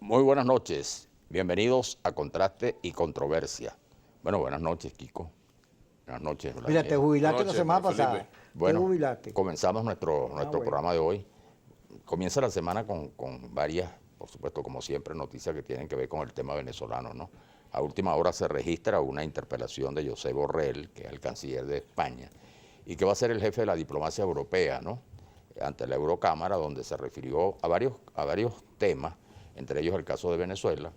Muy buenas noches, bienvenidos a Contraste y Controversia. Bueno, buenas noches, Kiko. Buenas noches, Vladimir. Mira, te jubilaste la semana pasada. Bueno, te jubilaste. comenzamos nuestro bueno. programa de hoy. Comienza la semana con varias, por supuesto, como siempre, noticias que tienen que ver con el tema venezolano, ¿no? A última hora se registra una interpelación de Josep Borrell, que es el canciller de España, y que va a ser el jefe de la diplomacia europea, ¿no? Ante la Eurocámara, donde se refirió a varios temas, entre ellos el caso de Venezuela,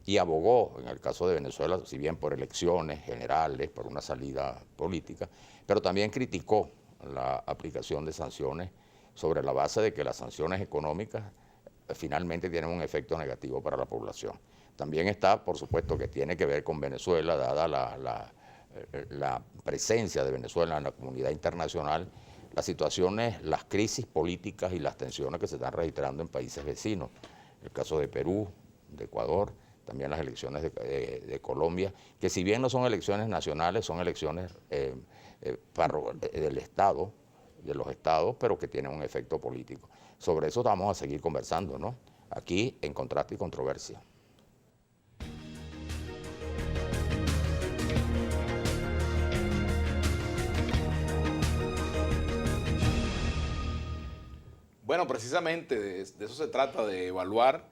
y abogó en el caso de Venezuela, si bien por elecciones generales, por una salida política, pero también criticó la aplicación de sanciones sobre la base de que las sanciones económicas finalmente tienen un efecto negativo para la población. También está, por supuesto, que tiene que ver con Venezuela, dada la presencia de Venezuela en la comunidad internacional, las situaciones, las crisis políticas y las tensiones que se están registrando en países vecinos. El caso de Perú, de Ecuador, también las elecciones de Colombia, que si bien no son elecciones nacionales, son elecciones del Estado, de los estados, pero que tienen un efecto político. Sobre eso vamos a seguir conversando, ¿no? Aquí en Contraste y Controversia. Bueno, precisamente de eso se trata, de evaluar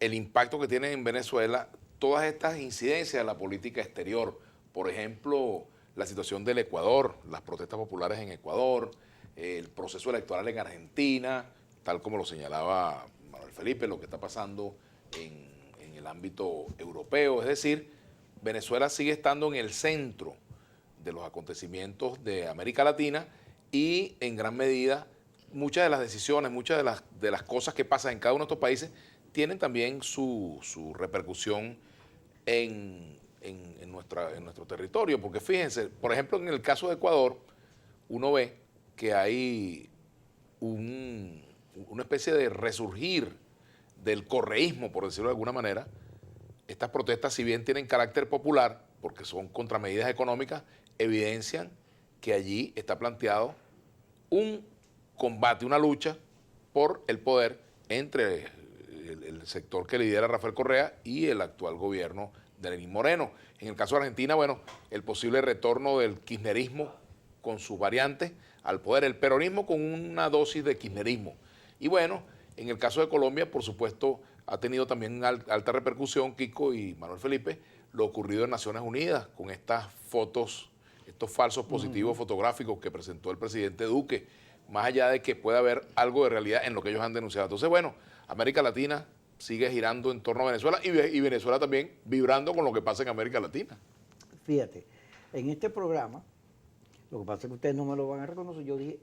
el impacto que tienen en Venezuela todas estas incidencias de la política exterior. Por ejemplo, la situación del Ecuador, las protestas populares en Ecuador, el proceso electoral en Argentina, tal como lo señalaba Manuel Felipe, lo que está pasando en el ámbito europeo. Es decir, Venezuela sigue estando en el centro de los acontecimientos de América Latina y en gran medida muchas de las decisiones, muchas de las cosas que pasan en cada uno de estos países tienen también su repercusión en nuestro territorio. Porque fíjense, por ejemplo, en el caso de Ecuador, uno ve que hay una especie de resurgir del correísmo, por decirlo de alguna manera. Estas protestas, si bien tienen carácter popular, porque son contramedidas económicas, evidencian que allí está planteado un combate, una lucha por el poder entre el sector que lidera Rafael Correa y el actual gobierno de Lenín Moreno. En el caso de Argentina, bueno, el posible retorno del kirchnerismo con sus variantes al poder, el peronismo con una dosis de kirchnerismo. Y bueno, en el caso de Colombia, por supuesto, ha tenido también alta repercusión, Kiko y Manuel Felipe, lo ocurrido en Naciones Unidas con estas fotos, estos falsos positivos fotográficos que presentó el presidente Duque, más allá de que pueda haber algo de realidad en lo que ellos han denunciado. Entonces, bueno, América Latina sigue girando en torno a Venezuela y Venezuela también vibrando con lo que pasa en América Latina. Fíjate, en este programa, lo que pasa es que ustedes no me lo van a reconocer, yo dije,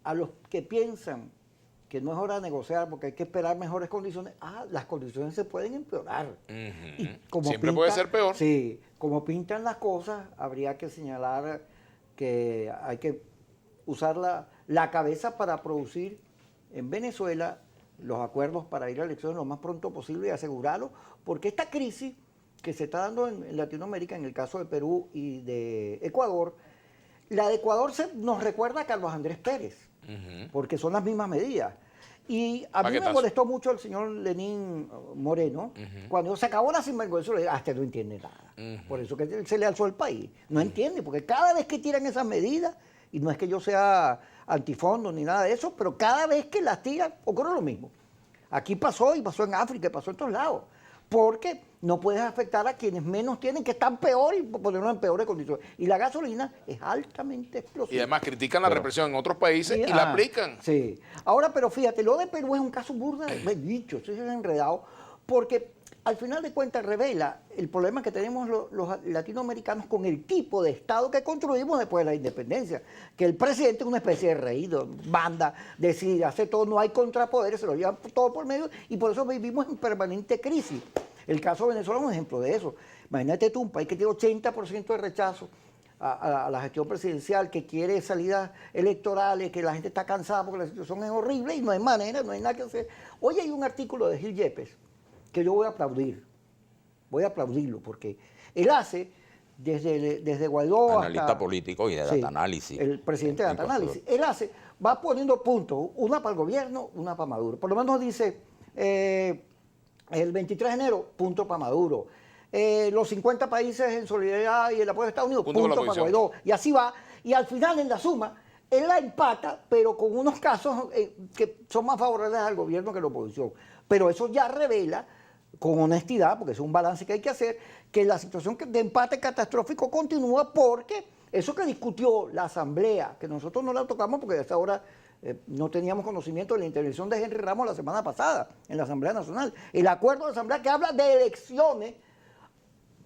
a los que piensan que no es hora de negociar porque hay que esperar mejores condiciones, las condiciones se pueden empeorar. Y como siempre puede ser peor. Sí, como pintan las cosas, habría que señalar que hay que usar la cabeza para producir en Venezuela los acuerdos para ir a elecciones lo más pronto posible y asegurarlo, porque esta crisis que se está dando en Latinoamérica, en el caso de Perú y de Ecuador, la de Ecuador nos recuerda a Carlos Andrés Pérez, porque son las mismas medidas. Y a mí me molestó mucho el señor Lenín Moreno, cuando se acabó la sinvergüenza, le dije, este no entiende nada. Por eso que se le alzó el país. No entiende, porque cada vez que tiran esas medidas, y no es que yo sea antifondo ni nada de eso, pero cada vez que las tiran ocurre lo mismo. Aquí pasó y pasó en África y pasó en todos lados. Porque no puedes afectar a quienes menos tienen, que están peor y ponerlos en peores condiciones. Y la gasolina es altamente explosiva. Y además critican la represión en otros países y la aplican. Sí. Ahora, pero fíjate, lo de Perú es un caso burda, dicho, estoy enredado, porque al final de cuentas revela el problema que tenemos los latinoamericanos con el tipo de Estado que construimos después de la independencia. Que el presidente es una especie de rey, manda, decide, hace todo, no hay contrapoderes, se lo llevan todo por medio y por eso vivimos en permanente crisis. El caso de Venezuela es un ejemplo de eso. Imagínate tú, un país que tiene 80% de rechazo a la gestión presidencial, que quiere salidas electorales, que la gente está cansada porque la situación es horrible y no hay manera, no hay nada que hacer. Hoy hay un artículo de Gil Yepes que yo voy a aplaudirlo, porque él hace desde Guaidó analista hasta, político y de data análisis. El presidente de data análisis. Él va poniendo puntos, una para el gobierno, una para Maduro. Por lo menos dice, El 23 de enero, punto para Maduro. Los 50 países en solidaridad y el apoyo de Estados Unidos, Punto para la punto para oposición. Guaidó. Y así va. Y al final, en la suma, él la empata, pero con unos casos que son más favorables al gobierno que a la oposición. Pero eso ya revela, con honestidad, porque es un balance que hay que hacer, que la situación de empate catastrófico continúa porque eso que discutió la Asamblea, que nosotros no la tocamos porque hasta ahora no teníamos conocimiento de la intervención de Henry Ramos la semana pasada en la Asamblea Nacional. El acuerdo de la Asamblea que habla de elecciones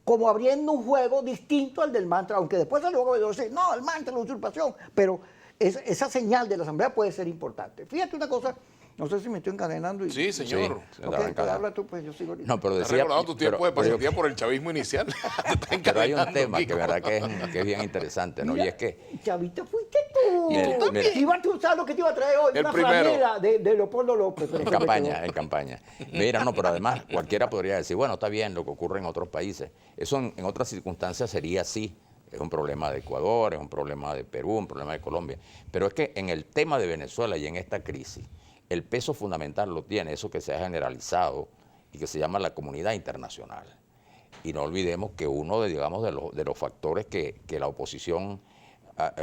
como abriendo un juego distinto al del mantra, aunque después luego decir, no, el mantra, la usurpación, pero esa señal de la Asamblea puede ser importante. Fíjate una cosa, no sé si me estoy encadenando. Sí, señor. Sí, Ok, está pues habla tú, pues yo sigo ahorita. No, pero ¿Has decía, recordado tu tiempo de pasantía por el chavismo inicial? Te está pero hay un encadenando, tema que Kiko. verdad que es bien interesante, ¿no? Mira, y es que Chavita, fuiste tú. Mira, tú también. Ibas a usar lo que te iba a traer hoy, El una primero. franela de Leopoldo López. pero en se me campaña, quedó. en campaña. Mira, no, pero además cualquiera podría decir, bueno, está bien lo que ocurre en otros países. Eso en otras circunstancias sería así. Es un problema de Ecuador, es un problema de Perú, un problema de Colombia. Pero es que en el tema de Venezuela y en esta crisis, el peso fundamental lo tiene eso que se ha generalizado y que se llama la comunidad internacional. Y no olvidemos que uno de, digamos, de los factores que la oposición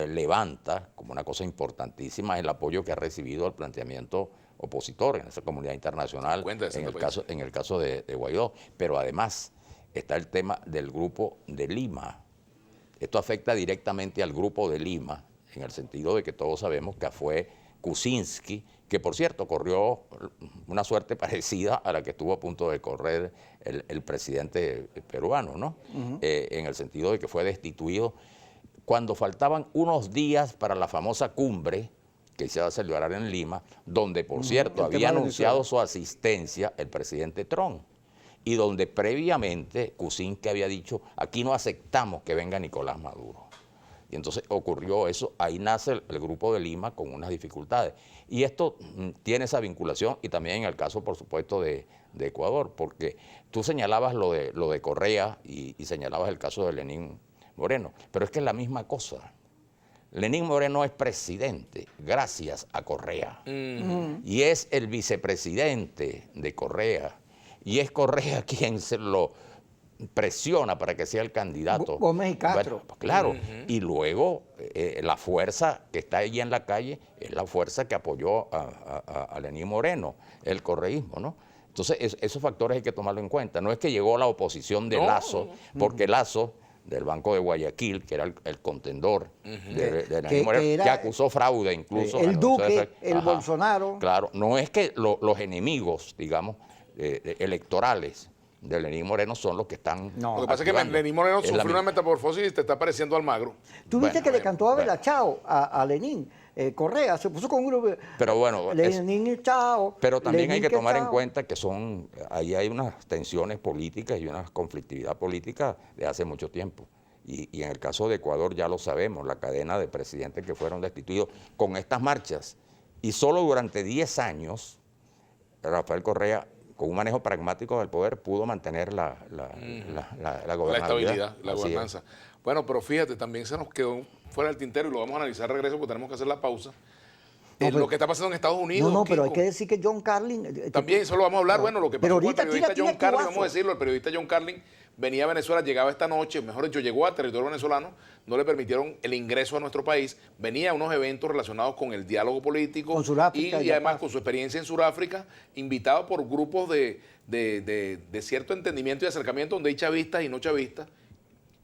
levanta como una cosa importantísima es el apoyo que ha recibido al planteamiento opositor en esa comunidad internacional, 50 de en el 60 caso, en el caso de Guaidó. Pero además está el tema del Grupo de Lima. Esto afecta directamente al Grupo de Lima, en el sentido de que todos sabemos que fue Kuczynski, que por cierto corrió una suerte parecida a la que estuvo a punto de correr el presidente peruano, ¿no? En el sentido de que fue destituido cuando faltaban unos días para la famosa cumbre que se iba a celebrar en Lima, donde por cierto el había tema de anunciado Venezuela. su asistencia el presidente Trump, y donde previamente Kuczynski había dicho, aquí no aceptamos que venga Nicolás Maduro. Y entonces ocurrió eso, ahí nace el Grupo de Lima con unas dificultades. Y esto tiene esa vinculación, y también en el caso, por supuesto, de Ecuador, porque tú señalabas lo de Correa y señalabas el caso de Lenín Moreno, pero es que es la misma cosa. Lenín Moreno es presidente gracias a Correa, y es el vicepresidente de Correa, y es Correa quien se lo presiona para que sea el candidato. Gómez y Castro. Bueno, pues claro, y luego la fuerza que está ahí en la calle es la fuerza que apoyó a Lenín Moreno, el correísmo, ¿no? Entonces, esos factores hay que tomarlo en cuenta. No es que llegó la oposición de Lazo, porque Lazo, del Banco de Guayaquil, que era el contendor de Lenín Moreno, que acusó fraude incluso. El Duque, Ajá. el Bolsonaro. Claro, no es que los enemigos, digamos, electorales de Lenín Moreno son los que están. No. Lo que pasa es que activando. Lenín Moreno Es la sufrió una misma. metamorfosis y te está pareciendo Almagro. Tú viste Bueno, que le cantó a bueno. Bella Chao a Lenín. Correa se puso con un grupo. Pero bueno, Lenín y Chao. Pero también Lenín hay que tomar en chao. cuenta que ahí hay unas tensiones políticas y una conflictividad política de hace mucho tiempo. Y en el caso de Ecuador ya lo sabemos, la cadena de presidentes que fueron destituidos con estas marchas. Y solo durante 10 años, Rafael Correa, con un manejo pragmático del poder, pudo mantener la La gobernabilidad. estabilidad, la Así es. gobernanza. Bueno, pero fíjate, también se nos quedó fuera del tintero y lo vamos a analizar de regreso porque tenemos que hacer la pausa. No, pero- Lo que está pasando en Estados Unidos. No, pero hay Kiko. que decir que John Carlin. También eso lo vamos a hablar. Bueno, lo que Pero pasó con el ahorita periodista tira John Carlin, cubazo. vamos a decirlo, el periodista John Carlin venía a Venezuela, llegaba esta noche, mejor dicho, llegó a territorio venezolano, no le permitieron el ingreso a nuestro país, venía a unos eventos relacionados con el diálogo político Con Sudáfrica y y La además Paz. con su experiencia en Sudáfrica, invitado por grupos de cierto entendimiento y acercamiento donde hay chavistas y no chavistas,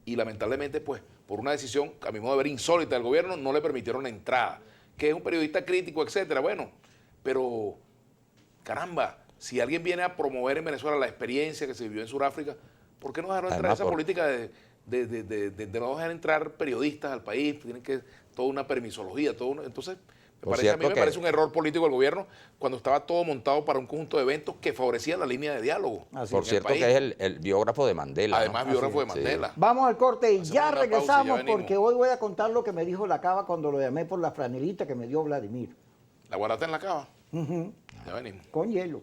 y lamentablemente, pues, por una decisión, a mi modo de ver, insólita del gobierno, no le permitieron la entrada. Que es un periodista crítico, etcétera. Bueno, pero, caramba, si alguien viene a promover en Venezuela la experiencia que se vivió en Sudáfrica, ¿por qué no dejaron entrar Además, esa política de no dejar entrar periodistas al país? Tienen que toda una permisología, entonces, Por a mí cierto me que- parece un error político del gobierno cuando estaba todo montado para un conjunto de eventos que favorecían la línea de diálogo. Así Por en el cierto país. que es el biógrafo de Mandela. ¿no? Además, biógrafo de Sí. Mandela. Vamos al corte y Hacemos ya una pausa y ya regresamos venimos. porque hoy voy a contar lo que me dijo la cava cuando lo llamé por la franelita que me dio Vladimir. La guardate en la cava. Ya venimos. Con hielo.